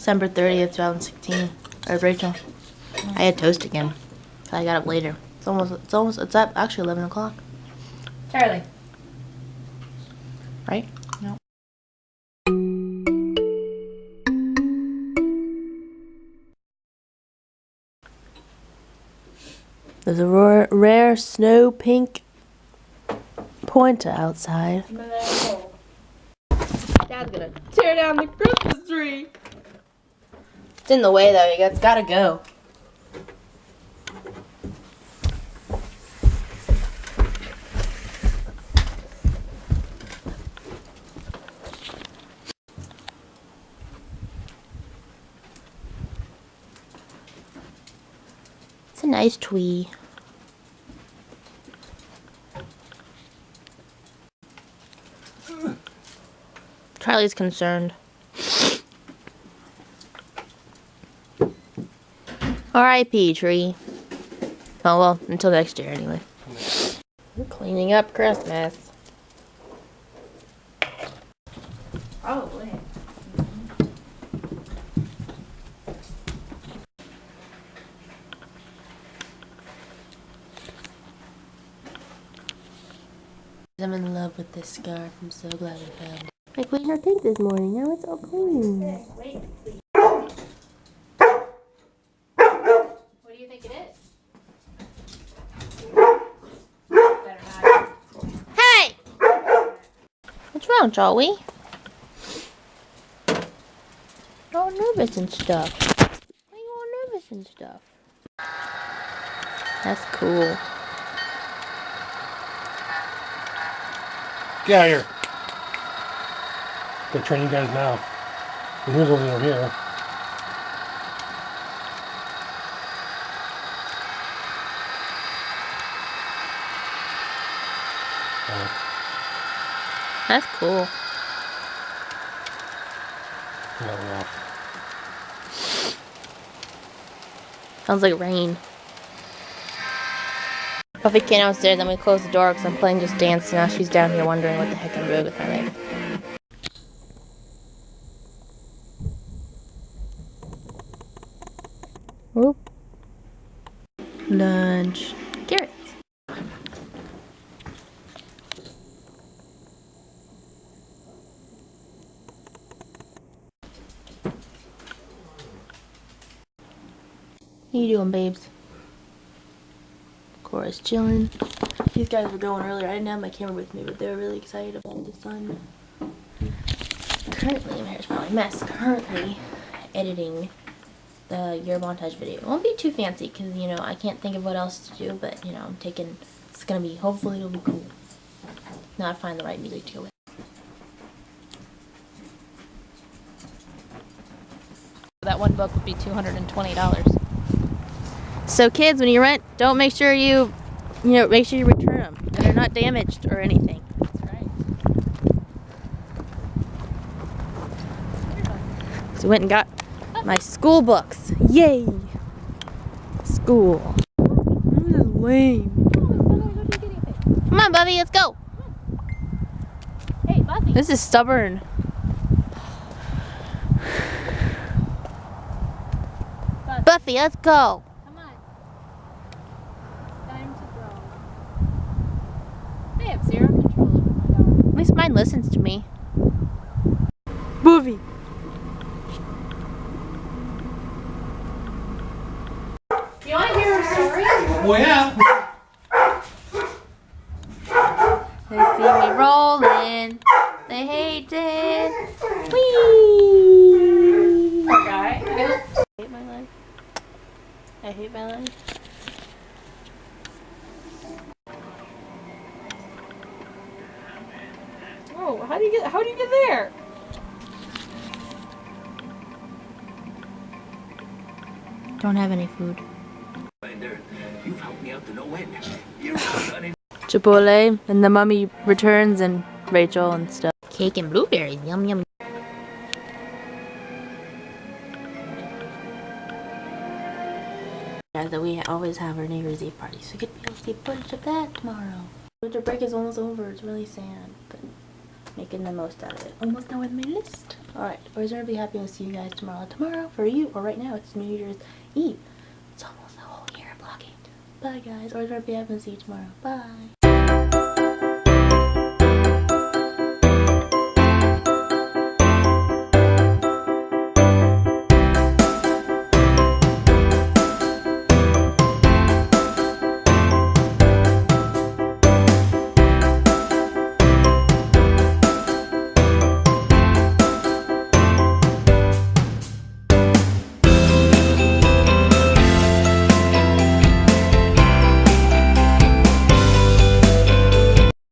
December 30th, 2016. Or Rachel. I had toast again. So I got up later. It's up actually 11 o'clock. Charlie. Right? No. There's a rare snow pink pointer outside. Dad's gonna tear down the Christmas tree. It's in the way though, it's gotta go. It's a nice tree. Charlie's concerned. R.I.P. tree. Oh well, until next year anyway. We're cleaning up Christmas. Probably. I'm in love with this scarf. I'm so glad I found it. I cleaned our tank this morning. Now it's all clean. Wait. What do you think it is? Better not. Hey! What's wrong, Charlie? You're all nervous and stuff. Why are you all nervous and stuff? That's cool. Get out of here. They're training guys now. And here's over here. That's cool. Sounds like rain. Buffy came downstairs and we closed the door because I'm playing Just Dance. Now she's down here wondering what the heck I'm doing with my life. Whoop. Lunch. Carrots. How you doing, babes? Cora's chilling. These guys were going earlier. I didn't have my camera with me, but they were really excited about the sun. Currently, my hair's probably a mess. Currently editing the year montage video. It won't be too fancy because, you know, I can't think of what else to do, but, you know, I'm taking, it's gonna be, hopefully it'll be cool. Now I find the right music to go with. That one book would be $220. So kids, when you rent, don't make sure you make sure you return them. They're not damaged or anything. That's right. So I went and got my school books. Yay! School. This is lame. Come on, Buffy, let's go. Hey, Buffy. This is stubborn. Buffy, let's go. Come on. It's time to go. I have zero control over my dog. At least mine listens to me. Buffy. You want to hear a story? Well, yeah. They see me rolling. They hate it. Whee! Poor guy. I hate my life. I hate my life. Oh, how do you get there? Don't have any food. You've helped me out to no end. Chipotle, and the mummy returns, and Rachel and stuff. Cake and blueberries, yum yum. Yeah, that we always have our neighbor's Eve party, so we could be able to see footage of that tomorrow. Winter break is almost over. It's really sad, but making the most out of it. Almost done with my list. Alright, always gonna be happy and see you guys tomorrow. Tomorrow, for you, or right now, it's New Year's Eve. It's almost a whole year of vlogging. Bye guys, always gonna be happy and see you tomorrow. Bye.